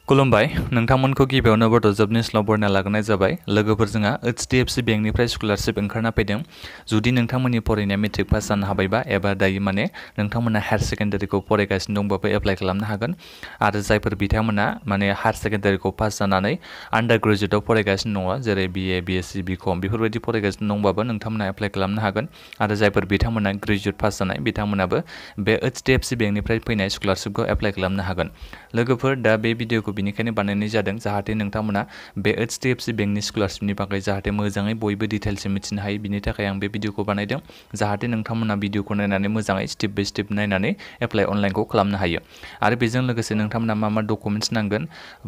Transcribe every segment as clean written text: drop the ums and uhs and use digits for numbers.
खुलुमबाय नोंथांमोनखौ गिबियावनो बड' जबनि स्लाव बरना लाग्रोनाय जाबाय लोगोफोर जोंहा HDFC बेंकनिफ्राय स्कलारशिप ओंखारना फैदों जुदि नोंथांमोननि फरायनाया मेट्रिक पास जानो हाबायबा एबा दायो माने नोंथांमोना हायार सेकेन्डारिखौ फरायगासिनो दंबाबो एप्लाइ खालामनो हागोन आरो जायफोर बिथांमोना माने हायार सेकेन्डारिखौ पास जानानै आन्डार ग्रेजुएटआव फरायगासिनो दङ जेरै BA BSc BCom बेफोरबायदि फरायगासिनो दंबाबो नोंथांमोना एप्लाइ खालामनो हागोन आरो जायफोर बिथांमोना ग्रेजुएट पास जानाय बिथांमोनाबो बे HDFC बेंकनिफ्राय फैनाय स्कलारशिपखौ एप्लाइ खालामनो हागोन लोगोफोर दा बे भिडिअखौ बिनिखायनो बानायनाय जादों जाहाथे नोंथांमोना बे HDFC बेंकनि स्कलारशिपनि बागै जाहाथे मोजाङै बयबो डिटेल्सै मिथिनो हायो बिनि थाखाय आं बे भिडिअखौ बानायदों जाहाथे नोंथांमोना भिडिअखौ नायनानै मोजाङै स्टेप बाय स्टेप नायनानै एप्लाइ अनलाइनखौ खालामनो हायो आरो बेजों लोगोसे नोंथांमोना मा मा डकुमेन्ट्स नांगोन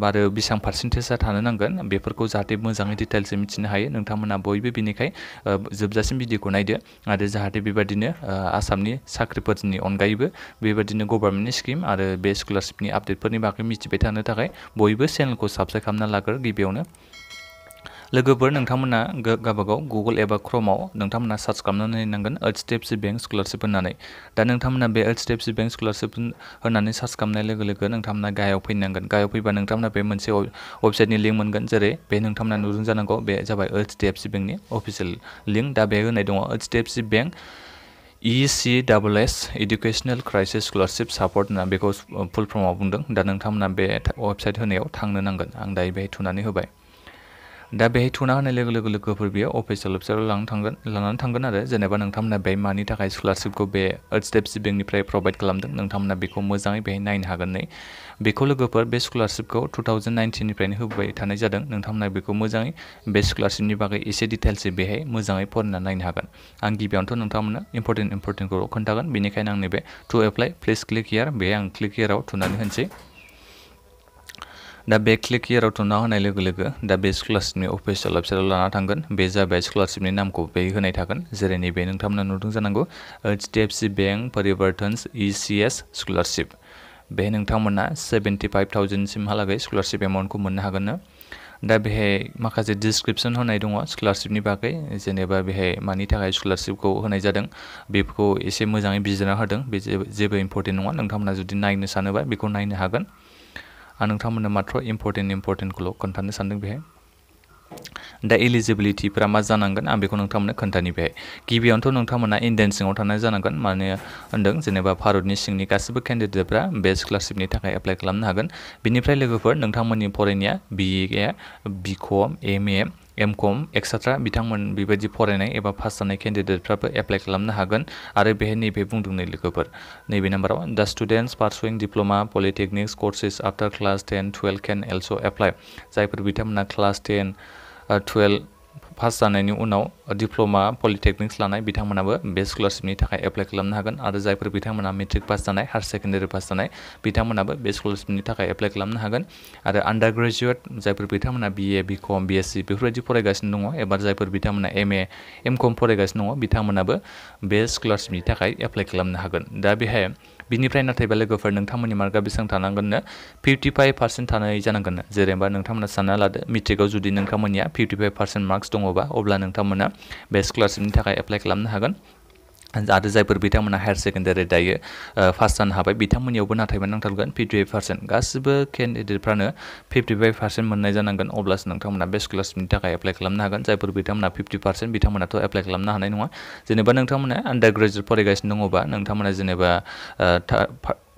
आरो बेसेबां पार्सेन्टेजआ थानो नांगोन बेफोरखौ जाहाथे मोजाङै डिटेल्सै मिथिनो हायो नोंथांमोना बयबो बिनिखाय जोबजासिम भिडिअखौ नायदो आरो जाहाथे बेबायदिनो आसामनि साख्रिफोरनि अनगायैबो बेबायदिनो गभर्नमेन्टनि स्किम आरो बे स्कलारशिपनि आपडेटफोरनि बागै मिथिबाय थानो थाखाय बयबो चेनेलखौ साबस्क्राइब खालामना लाग्रो गिबियावनो लोगोफोर नोंथांमोना गावबागाव गुगोल एबा क्रमाव नोंथांमोना सार्च खालामनानै नायनांगोन HDFC बेंक स्कलारशिप होननानै दा नोंथांमोना बे HDFC बेंक स्कलारशिप होननानै सार्च खालामनाय लोगो लोगो नोंथांमोना गाहायाव फैनांगोन गाहायाव फैबा नोंथांमोना बे मोनसे वेबसाइटनि लिंक मोनगोन जेरै बे नोंथांमोना नुदों जानांगौ बे जाबाय HDFC बेंकनि अफिसियेल लिंक दा बे होनाय दङ HDFC bank ECS educational crisis scholarship support होनना बेखौ फुल फर्माव बुंदों दा नोंथांमोना बे वेबसाइट होनायाव थांनो नांगोन आं दायो बेहाय थुनानै होबाय दा बेहाय थुना होनाय लोगो लोगो लोगोफोर बेयो अफिसियेल वेबसाइटआव लानानै थांगोन आरो जेनेबा नोंथांमोना बे मानि थाखाय स्कलारशिपखौ बे HDFC बेंकनिफ्राय प्रभाइड खालामदों नोंथांमोना बेखौ मोजाङै बेहाय नायनो हागोन नै बेखौ लोगोफोर बे स्कलारशिपखौ 2019 निफ्रायनो होबाय थानाय जादों नोंथांमोना बेखौ मोजाङै बे स्कलारशिपनि बागै एसे डिटेल्सै बेहाय मोजाङै फरायना नायनो हागोन आं गिबियावनोथ' नोंथांमोननो इम्परटेन्टखौ खोन्थागोन बेनिखायनो आं नैबे टु एप्लाइ प्लिज क्लिक हियार बे आं क्लिक हियाराव थुनानै होनोसै दा बे क्लिक हियाराव थुना होनाय लोगो लोगो दा बे स्कलारशिपनि अफिसियेल वेबसाइटआव लाना थांगोन बे जाबाय स्कलारशिपनि नामखौ बे होनाय थागोन जेरै नैबे नोंथांमोना नुदों जानांगौ HDFC बेंक परिवर्तन ECS स्कलारशिप बे नोंथांमोना 75,000 सिमहालागै स्कलारशिप एमाउन्टखौ मोननो हागोन दा बेहाय माखासे डिसक्रिपसन होनाय दङ स्कलारशिपनि बागै जेनेबा बेहाय मानि थाखाय स्कलारशिपखौ होनाय जादों बेखौ एसे मोजाङै बिजिरना होदों बे जेबो इम्परटेन्ट नङा नोंथांमोना जुदि नायनो सानोबा बेखौ नायनो हागोन आं नोंथांमोननो मात्र इम्परटेन्टखौल' खोन्थानो सानदों बेहाय दा एलिजिबिलिटिफोरा मा जानांगोन आं बेखौ नोंथांमोननो खोन्थानि बेहाय गिबियावनोथ' नोंथांमोना इण्डियान सिङाव थानाय जानांगोन माने होनदों जेनेबा भारतनि सिंनि गासैबो केन्डिडेटफ्रा बे स्कलारशिपनि थाखाय एप्लाइ खालामनो हागोन बिनिफ्राय लोगोफोर नोंथांमोननि फरायनाया BA BCom MA MCom etcetera बिथांमोन बेबायदि फरायनाय एबा पास जानाय केन्डिडेटफ्राबो एप्लाइ खालामनो हागोन आरो बेहाय नैबे बुंदों नै लोगोफोर नैबे नाम्बाराव दा स्टुडेन्टस पारसुइं diploma polytechnics courses after class 10-12 can also apply जायफोर बिथांमोना क्लास 10-12 पास जानायनि उनाव डिप्ल'मा पलिटेक्निक्स लानाय बिथांमोनाबो बे स्कलारशिपनि थाखाय एप्लाइ खालामनो हागोन आरो जायफोर बिथांमोना मेट्रिक पास जानाय हायार सेकेन्डारि पास जानाय बिथांमोनाबो बे स्कलारशिपनि थाखाय एप्लाइ खालामनो हागोन आरो आन्डार ग्रेजुएट जायफोर बिथांमोना BA BCom BSc बेफोरबायदि फरायगासिनो दङ एबा जायफोर बिथांमोना MA MCom फरायगासिनो दङ बिथांमोनाबो बे स्कलारशिपनि थाखाय एप्लाइ खालामनो हागोन दा बेहाय बिनिफ्राय नाथायबा लोगोफोर नोंथांमोननि मार्कआ बेसेबां थानांगोननो 55% थानाय जानांगोन जेनेबा नोंथांमोना सानना लादो मेट्रिकआव जुदि नोंथांमोननिया 55% मार्क्स दङबा अब्ला नोंथांमोना बे स्कलारशिपनि थाखाय एप्लाइ खालामनो हागोन आरो जायफोर बिथांमोना हायार सेकेन्डारि दायो पास जानो हाबाय बिथांमोननियावबो नाथायबा नांथारगोन 55% गासिबो केन्डिडेटफ्रानो 55% मोननाय जानांगोन अब्लासो नोंथांमोना बे स्कलारशिपनि थाखाय एप्लाइ खालामनो हागोन जायफोर बिथांमोना 50% बिथांमोनाथ' एप्लाइ खालामनो हानाय नङा जेनेबा नोंथांमोना आन्डार ग्रेजुएट फरायगासिनो दङबा नोंथांमोना जेनेबा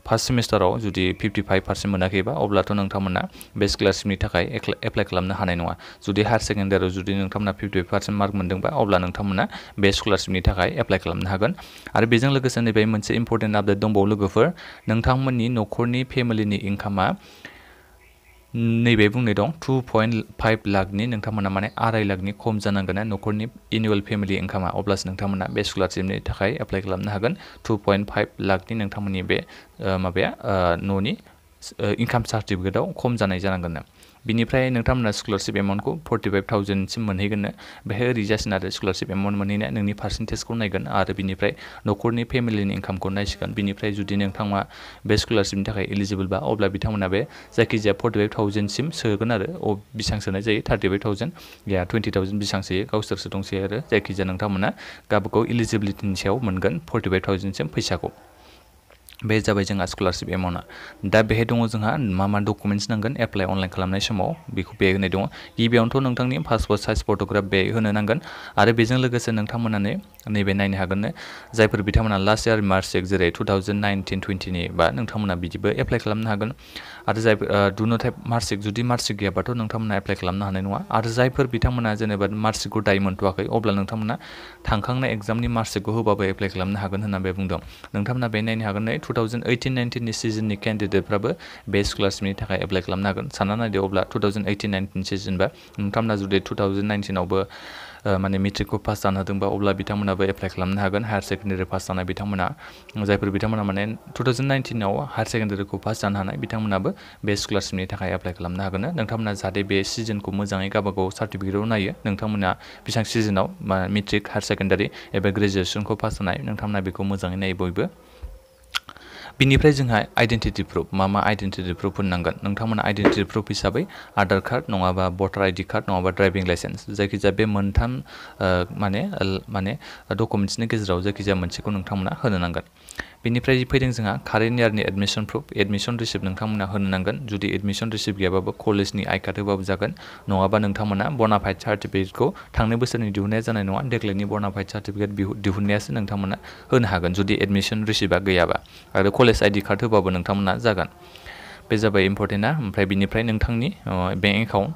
फार्स्ट सेमिस्टाराव जुदि 55% मोनाखैबा अब्लाथ' नोंथांमोना बे स्कलारशिपनि थाखाय एप्लाइ खालामनो हानाय नङा जुदि हायार सेकेन्डारियाव जुदि नोंथांमोना 55% मार्क मोनदोंबा अब्ला नोंथांमोना बे स्कलारशिपनि थाखाय एप्लाइ खालामनो हागोन आरो बेजों लोगोसे नैबे मोनसे इम्परटेन्ट आपडेट दंबावो लोगोफोर नोंथांमोननि न'खरनि फेमिलिनि इनकामा नैबे बुंनाय दं 2.5 लाखनि नोंथांमोना माने 2.5 लाखनि खम जानांगोन न'खरनि एनुवेल फेमिलि इनकामा अब्लासो नोंथांमोना बे स्कलारशिपनि थाखाय एप्लाइ खालामनो हागोन 2.5 लाखनि नोंथांमोननि बे माबाया न'नि इनकाम सार्टिफिकेटआव खम जानाय जानांगोन बिनिफ्राय नोंथांमोना स्कलारशिप एमाउन्टखौ 45,000 सिम मोनहैगोन बेहाय ओरै जासिन आरो स्कलारशिप एमाउन्ट मोनहैनाया नोंनि पार्सेन्टेजखौ नायगोन आरो बिनिफ्राय न'खरनि फेमिलिनि इनकामखौ नायसिगोन बिनिफ्राय जुदि नोंथाङा बे स्कलारशिपनि थाखाय एलिजिबोलबा अब्ला बिथांमोना बे जायखिजाया 45,000 सिम सोगोन आरो बेसेबां सोनाय जायो 35,000 या 20,000 बेसेबां सोयो गावसोरसो दंसै आरो जायखिजाया नोंथांमोना गावबागाव एलिजिबिलिटिनि सायाव मोनगोन 45,000 सिम फैसाखौ बे जाबाय जोंहा स्कलारशिप एमाउन्टआ दा बेहाय दङ जोंहा मा डकुमेन्ट्स नांगोन एप्लाइ अनलाइन खालामनाय समाव बेखौ बे होनाय दङ गिबियावनोथ' नोंथांनि पासपोर्ट साइज फट'ग्राफ बे होनो नांगोन आरो बेजों लोगोसे नोंथांमोना नैबे नायनो हागोन जायफोर बिथांमोना लास्ट इयार मार्कशिट जेरै 2019-20 बा नोंथांमोना बिदिबो एप्लाइ खालामनो हागोन आरो जाय डु टाइप मार्कशिट जुदि मार्कशिट गैयाबाथ' नोंथांमोना एप्लाइ खालामनो हानाय नङा आरो जायफोर बिथांमोना जेनेबा मार्कशिटखौ दायो मोनथ'वाखै अब्ला नोंथांमोना थांखांनाय एग्जामनि मार्कशिटखौ होबाबो एप्लाइ खालामनो हागोन होनना बे बुंदों नोंथांमोना बे नायनो हागोन 2018-19 सिजननि केन्डिडेटफ्राबो बे स्कलारशिपनि थाखाय एप्लाइ खालामनो हागोन सानना नायदो अब्ला 2018-19 सिजनबा नोंथांमोना जुदि 2019आवबो माने मेट्रिकखौ पास जानो हादोंबा अब्ला बिथांमोनाबो एप्लाइ खालामनो हागोन हायार सेकेन्डारि पास जानाय बिथांमोना जायफोर बिथांमोना माने 2019आव हायार सेकेन्डारिखौ पास जानो हानाय बिथांमोनाबो बे स्कलारशिपनि थाखाय एप्लाइ खालामनो हागोन नोंथांमोना जाहाथे बे सिजनखौ मोजाङै गावबागाव सार्टिफिकेटआव नायो नोंथांमोना बेसेबां सिजनाव मेट्रिक हायार सेकेन्डारि एबा ग्रेजुवेसनखौ पास जानाय नोंथांमोना बेखौ मोजाङै नायो बयबो बिनिफ्राय जोंहा आइडेन्टिटि प्रुफ मा आइडेन्टिटि प्रुफ होनांगोन नोंथांमोना आइडेन्टिटि प्रुफ हिसाबै आधार कार्ड नङाबा भटार आइडि कार्ड नङाबा ड्राइभिं लाइसेन्स जायखिजाया बे मोनथाम माने डकुमेन्ट्सनि गेजेराव जायखिजाया मोनसेखौ नोंथांमोना होनो नांगोन बेनिफ्राय फैदों जोंहा कारेन्ट इयारनि एडमिसन प्रुफ एडमिसन रिसिप्ट नोंथांमोना होनो नांगोन जुदि एडमिसन रिसिप्ट गैयाबाबो कलेजनि आइ कार्ड होबाबो जागोन नङाबा नोंथांमोना बनाफाइड सार्टिफिकेटखौ थांनाय बोसोरनि दिहुननाया जानाय नङा देग्लायनि बनाफाइड सार्टिफिकेट दिहुननायासो नोंथांमोना होनो हागोन जुदि एडमिसन रिसिप्टआ गैयाबा आरो कलेज आइडि कार्ड होबाबो नोंथांमोना जागोन बे जाबाय इम्परटेन्टआ ओमफ्राय बिनिफ्राय नोंथांनि बेंक एकाउन्ट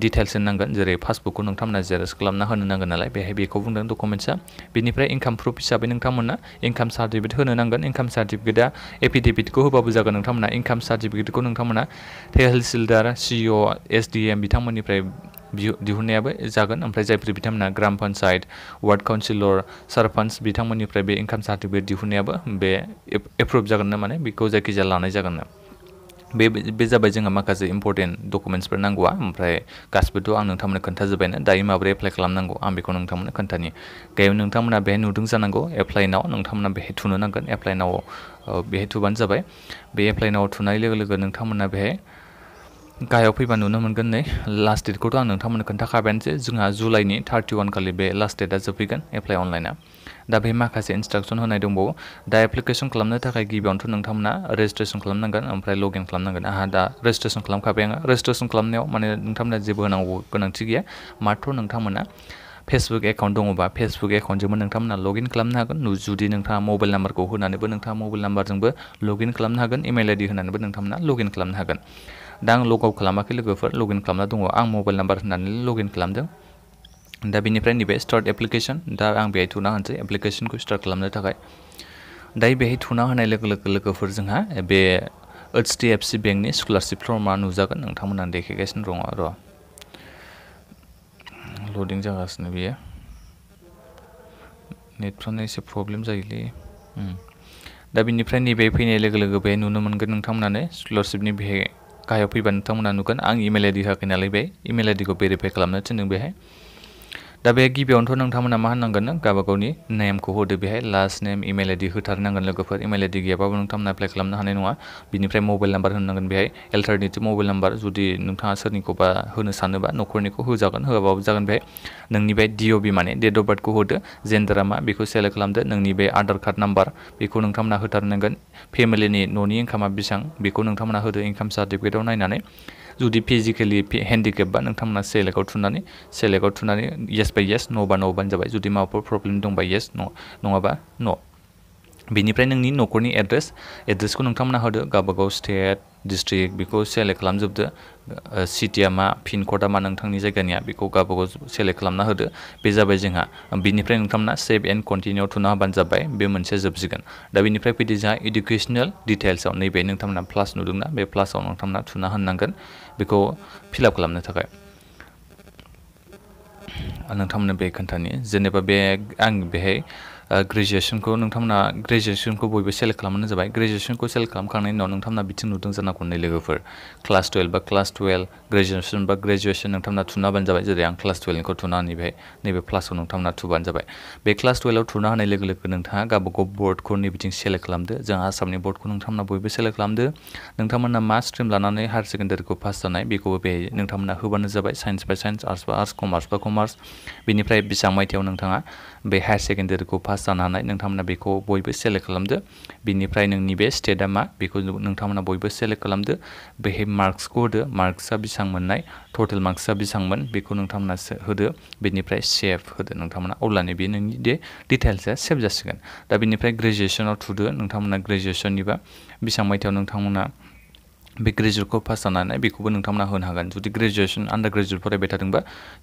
डिटेल्स होनांगोन जेरै पासबुकखौ नोंथांमोना जेरक्स खालामना होनो नांगोन नालाय बेहाय बेखौ बुंदों डकुमेन्ट्सआ बिनिफ्राय इनकाम प्रुफ हिसाबै नोंथांमोना इनकाम सार्टिफिकेट होनो नांगोन इनकाम सार्टिफिकेटआ एफिडेभिटखौ होबाबो जागोन नोंथांमोना इनकाम सार्टिफिकेटखौ नोंथांमोना तहसिलदार सिइअ एसडिएम बिथांमोननिफ्राय दिहुननायाबो जागोन ओमफ्राय जायफोर बिथांमोना ग्राम पन्सायत वार्ड काउन्सिलर सारपान्च बिथांमोननिफ्राय बे इनकाम सार्टिफिकेट दिहुननायाबो बे एप्रुभ जागोननो माने बेखौ जायखिजाया लानाय जागोननो बे जाबाय जोंहा माखासे इम्परटेन्ट डकुमेन्ट्सफोर नांगौआ ओमफ्राय गासिबोथ' आं नोंथांमोननो खोन्थाजोब्बायानो दायो माबोरै एप्लाइ खालामनांगौ आं बेखौ नोंथांमोननो खोन्थानि गायाव नोंथांमोना बेहाय नुदों जानांगौ एप्लाइ नाव नोंथांमोना बेहाय थुनो नांगोन एप्लाइ नाव बेहाय थुबानो जाबाय बे एप्लाइ नाव थुनाय लोगो लोगो नोंथांमोना बेहाय गाहायाव फैबा नुनो मोनगोन लास्ट डेटखौथ' आं नोंथांमोननो खोन्थाखाबायानो जे जोंहा जुलाइनि 31 खालि बे लास्ट डेटआ जोबफैगोन एप्लाइ अनलाइना दा बे माखासे इन्सट्राक्सन होनाय दंबावो दा एप्लिकेसन खालामनो थाखाय गिबियावनोथ' नोंथांमोना रेजिस्ट्रेसन खालामनांगोन ओमफ्राय लगइन खालामनांगोन आंहा दा रेजिस्ट्रेसन खालामखाबाय आङो रेजिस्ट्रेसन खालामनायाव माने नोंथांमोना जेबो होनांगौ गोनांथि गैया मात्र' नोंथांमोना फेसबुक एकाउन्ट दङबा फेसबुक एकाउन्टजोंबो नोंथांमोना लगइन खालामनो हागोन जुदि नोंथाङा मबाइल नाम्बारखौ होनानैबो नोंथाङा मबाइल नाम्बारजोंबो लगइन खालामनो हागोन इमेल आइडि होनानैबो नोंथांमोना लगइन खालामनो हागोन दा आं लग आउट खालामाखै लोगोफोर लगइन खालामना दङ आं मबाइल नाम्बार होनानै लगइन खालामदों दा बेनिफ्राय नैबे स्टार्ट एप्लिकेसन दा आं बेहाय थुना होनोसै एप्लिकेसनखौ स्टार्ट खालामनो थाखाय दायो बेहाय थुना होनाय लोगो लोगोफोर जोंहा बे HDFC बेंकनि स्कलारशिप फर्मआ नुजागोन नोंथांमोना देखायगासिनो दङ र' लडिं जागासिनो बेयो नेटफ्रानो एसे प्रब्लेम जायोलै दा बेनिफ्राय नैबे फैनाय लोगो लोगो बेहाय नुनो मोनगोन नोंथांमोनानो स्कलारशिपनि बेहाय गाहायाव फैबा नोंथांमोना नुगोन आं इमेल आइडि होआखै नालाय बे इमेल आइडिखौ भेरिफाइ खालामनो थिनदों बेहाय दा बे गिबियावनोथ' नोंथांमोना मा होनांगोन गावबागावनि नेमखौ होदो बेहाय लास्ट नेम इमेल आइडि होथारनांगोन लोगोफोर इमेल आइडि गैयाबाबो नोंथांमोना एप्लाइ खालामनो हानाय नङा बिनिफ्राय मबाइल नाम्बार होनांगोन बेहाय एल्टारनेटिभ मबाइल नाम्बार जुदि नोंथाङा सोरनिखौबा होनो सानोबा न'खरनिखौ होजागोन होआबाबो जागोन बेहाय नोंनि बे DOB माने डेट अफ बार्थखौ होदो जेन्डारा मा बेखौ सेलेक्ट खालामदो नोंनि बे आधार कार्ड नाम्बार बेखौ नोंथांमोना होथारनांगोन फेमिलिनि न'नि इनकामा बेसेबां बेखौ नोंथांमोना होदो इनकाम सार्टिफिकेटआव नायनानै जुदि फिजिकेलि हेन्डिकेपबा नोंथांमोना सेलेक्टआव थुनानै येस बा येस नो बा नो बानो जाबाय जुदि माबाफोर प्रब्लेम दंबा येस नङाबा न' बेनिफ्राय नोंनि न'खरनि एड्रेसखौ नोंथांमोना होदो गावबागाव स्टेट डिस्ट्रिक्ट बेखौ सेलेक्ट खालामजोबदो सिटिया मा पिन क'डा मा नोंथांनि जायगानिया बेखौ गावबागाव सेलेक्ट खालामना होदो बे जाबाय जोंहा बिनिफ्राय नोंथांमोना सेभ एन्ड कन्टिनिउ थुना होबानो जाबाय बे मोनसे जोबसिगोन दा बेनिफ्राय फैदो जोंहा इडुकेसनेल डिटेल्सआव नैबे नोंथांमोना प्लास नुदोंना बे प्लासआव नोंथांमोना थुना होनांगोन बेखौ फिलआप खालामनो थाखाय नोंथांमोननो बे खोन्थानि जेनेबा बे आं बेहाय ग्रेजुवेसनखौ नोंथांमोना ग्रेजुवेसनखौ बयबो सेलेक्ट खालामनो जाबाय ग्रेजुवेसनखौ सेलेक्ट खालामखांनायनि उनाव नोंथांमोना बिथिं नुदों जानांगौ नै लोगोफोर क्लास 12 बा क्लास 12 ग्रेजुवेसन बा ग्रेजुवेसन नोंथांमोना थुना होबानो जाबाय जेरै आं क्लास 12निखौ थुना होनि बेहाय नैबे प्लासआव नोंथांमोना थुबानो जाबाय बे क्लास 12आव थुना होनाय लोगो लोगो नोंथाङा गावबागाव बर्डखौ नै बिथिं सेलेक्ट खालामदो जों आसामनि बर्डखौ नोंथांमोना बयबो सेलेक्ट खालामदो नोंथांमोना मा स्ट्रिम लानानै हायार सेकेन्डारिखौ पास जानाय बेखौबो बे नोंथांमोना होबानो जाबाय साइन्स बा साइन्स आर्ट्स बा आर्ट्स कमार्स बा कमार्स बेनिफ्राय बेसेबां मायथाइयाव नोंथाङा बे हायार सेकेन्डारिखौ पास पास जानो हानाय नोंथांमोना बेखौ बयबो सेलेक्ट खालामदो बिनिफ्राय नोंनि बे स्टेटआ मा बेखौ नोंथांमोना बयबो सेलेक्ट खालामदो बेहाय मार्क्सखौ होदो मार्क्सआ बेसेबां मोननाय टटेल मार्क्सआ बेसेबांमोन बेखौ नोंथांमोना होदो बेनिफ्राय सेभ होदो नोंथांमोना अब्लानो बे नोंनि दे डिटेल्सआ सेभ जासिगोन दा बेनिफ्राय ग्रेजुवेसनाव थुदो नोंथांमोना ग्रेजुवेसननिबा बेसेबां मायथाइयाव नोंथांमोना बे ग्रेजुवेटखौ पास जानानै बेखौबो नोंथांमोना होनो हागोन जुदि ग्रेजुवेसन आन्दार ग्रेजुवेट फरायबाय थादोंबा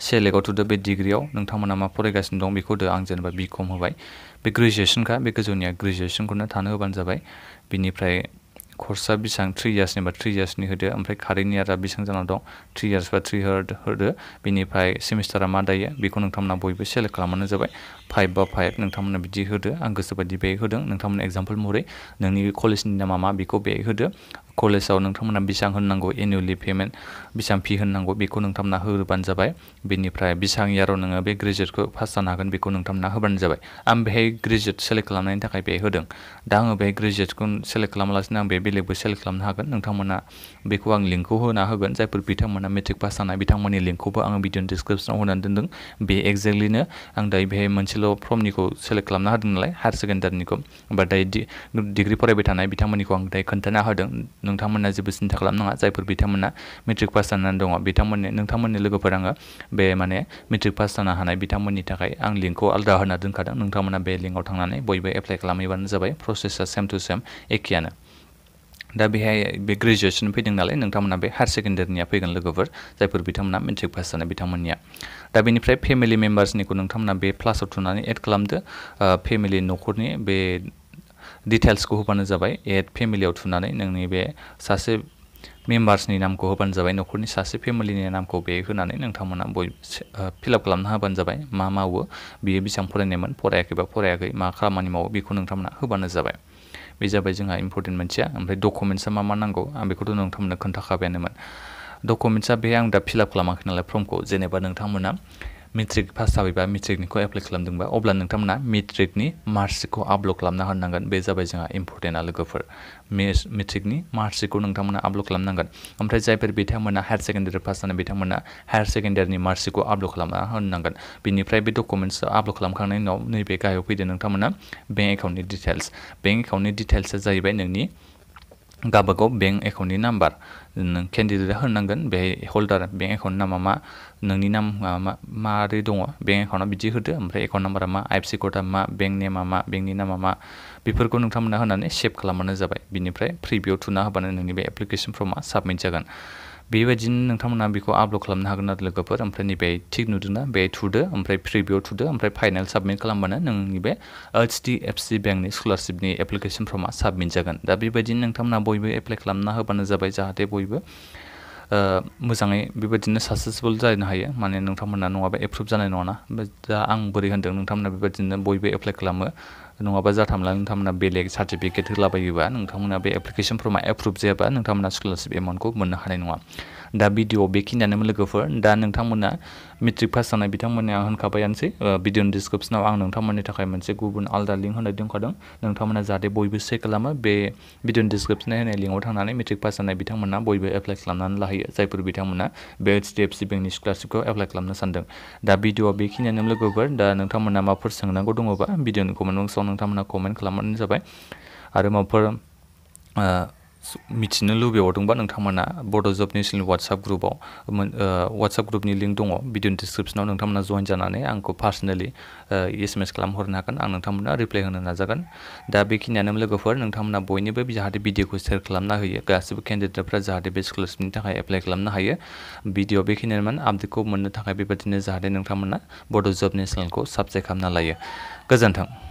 सेलेक्टआव थुदो बे डिग्रियाव नोंथांमोना मा फरायगासिनो दं बेखौ होदो आं जेनेबा बिकम होबाय बे ग्रेजुवेसनखा बे गोजौनिया ग्रेजुवेसनखौनो थानो होबानो जाबाय बिनिफ्राय कर्सआ बेसेबां 3 इयार्सनिबा 3 इयार्सनि होदो ओमफ्राय कारेन्ट इयारा बेसेबां जाना दं 3 इयार्स बा 3 होदो बिनिफ्राय सेमिस्टारा मा दायो बेखौ नोंथांमोना बयबो सेलेक्ट खालामबानो जाबाय 5 बा 5 नोंथांमोना बिदि होदो आं गोसोबायदि बे होदों नोंथांमोना एग्जाम्पल महरै नोंनि कलेजनि नामा मा बेखौ बे होदो कलेजाव नोंथांमोना बेसेबां होनांगौ एनुवेलि पेमेन्ट बेसेबां फी होनांगौ बेखौ नोंथांमोना होबानो जाबाय बिनिफ्राय बेसेबां इयाराव नोङो बे ग्रेजुवेटखौ पास जानो हागोन बेखौ नोंथांमोना होबानो जाबाय आं बेहाय ग्रेजुवेट सेलेक्ट खालामनायनि थाखाय बे होदों दा आङो बे ग्रेजुवेटखौ सेलेक्ट खालामालासिनो आं बे बेलेगबो सेलेक्ट खालामनो हागोन नोंथांमोना बेखौ आं लिंकखौ होना होगोन जायफोर बिथांमोना मेट्रिक पास जानाय बिथांमोननि लिंकखौबो आङो भिडिअनि डिसक्रिपसनाव होनानै दोनदों बे एक्जेक्टलिनो आं दायो बेहाय मोनसेल' फर्मनिखौ सेलेक्ट खालामना होदों नालाय हायार सेकेन्डारिनिखौ बा दायो डिग्रि फरायबाय थानाय बिथांमोननिखौ आं दायो खोन्थाना होदों नोंथांमोना जेबो सिन्था खालामनाङा जायफोर बिथांमोना मेट्रिक पास जानानै दङ नोंथांमोननि लोगोफोर आङो बे माने मेट्रिक पास जानो हानाय बिथांमोननि थाखाय आं लिंकखौ आलादा होना दोनखादों नोंथांमोना बे लिंकआव थांनानै बयबो एप्लाइ खालामहैबानो जाबाय प्रसेसआ सेम टु सेम एखेयानो दा बेहाय बे ग्रेजुवेसन फैदों नालाय नोंथांमोना बे हायार सेकेन्डारिनिया फैगोन लोगोफोर जायफोर बिथांमोना मेट्रिक पास जानाय बिथांमोननिया दा बेनिफ्राय फेमिलि मेम्बार्सनिखौ नोंथांमोना बे प्लासआव थुनानै एड खालामदो फेमिलि न'खरनि बे डिटेल्सखौ होबानो जाबाय एड फेमिलियाव थुनानै नोंनि बे सासे मेम्बार्सनि नामखौ होबानो जाबाय न'खरनि सासे फेमिलिनि नामखौ बे होनानै नोंथांमोना बयबो फिलआप खालामना होबानो जाबाय मा मावो बियो बेसेबां फरायनायमोन फरायाखैबा फरायाखै मा खामानि मावो बेखौ नोंथांमोना होबानो जाबाय बे जाबाय जोंहा इम्परटेन्ट मोनसेया ओमफ्राय डकुमेन्टसा मा नांगौ आं बेखौथ' नोंथांमोननो खोन्थाखाबायानोमोन डकुमेन्टसा बे आं दा फिलआप खालामाखै नालाय फर्मखौ जेनेबा नोंथांमोना मेट्रिक पास जाबायबा मेट्रिकनिखौ एप्लाइ खालामदोंबा अब्ला नोंथांमोना मेट्रिकनि मार्कशिटखौ आपल'ड खालामना होनांगोन बे जाबाय जोंहा इम्परटेन्टआ लोगोफोर मेट्रिकनि मार्कशिटखौ नोंथांमोना आपल'ड खालामनांगोन ओमफ्राय जायफोर बिथांमोना हायार सेकेन्डारि पास जानाय बिथांमोना हायार सेकेन्डारिनि मार्कशिटखौ आपल'ड खालामना होनांगोन बिनिफ्राय बे डकुमेन्टस आपल'ड खालामखांनायनि उनाव नैबे गाहायाव फैदो नोंथांमोना बेंक एकाउन्टनि डिटेल्स बेंक एकाउन्टनि डिटेल्सआ जाहैबाय नोंनि गावबागाव बेंक एकाउन्टनि नाम्बार नों केन्डिडेटआ होनांगोन बेहाय हल्डार बेंक एकाउन्ट नामा मा नोंनि नामा मारै दङ बेंक एकाउन्टआ बिदि होदो ओमफ्राय एकाउन्ट नाम्बारा मा आइएफएससि क'डआ मा बेंक नेमा मा बेंकनि नामा मा बेफोरखौ नोंथांमोना होनानै सेभ खालामबानो जाबाय बिनिफ्राय प्रिभिउ थुना होबानो नोंनि बे एप्लिकेसन फर्मआ साबमिट जागोन बेबायदिनो नोंथांमोना बेखौ आपल'ड खालामनो हागोन आरो लोगोफोर ओमफ्राय नैबे थिग नुदोंना बे थुदो ओमफ्राय प्रिभिउ थुदो ओमफ्राय फाइनाल साबमिट खालामबानो नोंनि बे HDFC बेंकनि स्कलारशिपनि एप्लिकेसन फर्मआ साबमिट जागोन दा बेबायदिनो नोंथांमोना बयबो एप्लाइ खालामना होबानो जाबाय जाहाथे बयबो मोजाङै बेबायदिनो साक्सेसफुल जानो हायो माने नोंथांमोना नङाबा एप्रुभ जानाय नङाना दा आं बोरै होनदों नोंथांमोना बेबायदिनो बयबो एप्लाइ खालामो नङाबा जाथामला नोंथांमोना बेलेग सार्टिफिकेट होलाबायोबा नोंथांमोना बे एप्लिकेसन फर्मआ एप्रुभ जायाबा नोंथांमोना स्कलारशिप एमाउन्टखौ मोननो हानाय नङा दा भिडिअ बेखिनियानोमोन लोगोफोर दा नोंथांमोना मेट्रिक पास जानाय बिथांमोननि आं होनखाबायानोसै भिडिअनि डिसक्रिपसनाव आं नोंथांमोननि थाखाय मोनसे गुबुन आलादा लिंक होनाय दोनखादों नोंथांमोना जाहाथे बयबो चेक खालामो बे भिडिअनि डिसक्रिपसनाव होनाय लिंकआव थांनानै मेट्रिक पास जानाय बिथांमोना बयबो एप्लाइ खालामनानै लाहैयो जायफोर बिथांमोना बे HDFC बेंकनि स्कलारशिपखौ एप्लाइ खालामनो सानदों दा भिडिअआ बेखिनियानो लोगोफोर दा नोंथांमोना माबाफोर सोंनांगौ दङबा भिडिअनि कमेन्ट बक्सआव नोंथांमोना कमेन्ट खालामबानो जाबाय आरो माबाफोर मिथिनो लुबैबावदोंबा नोंथांमोना बड' जब नेसनेल वाट्सएप ग्रुपनि लिंक दङ भिडिअनि डिसक्रिपसनाव नोंथांमोना जइन जानानै आंखौ पार्सनेलि SMS खालामहरनो हागोन आं नोंथांमोना रिप्लाइ होनो नाजागोन दा बेखिनियानो लोगोफोर नोंथांमोना बयनिबो जाहाथे भिडिअखौ सेयार खालामना होयो गासिबो केन्डिडेटफ्रा जाहाथे बे स्कलारशिपनि थाखाय एप्लाइ खालामनो हायो भिडिअ बेखिनियानोमोन आपडेटखौ मोननो थाखाय बेबायदिनो जाहाथे नोंथांमोना बड' जब नेसनेलखौ साबस्क्राइब खालामना लायो गोजोन्थों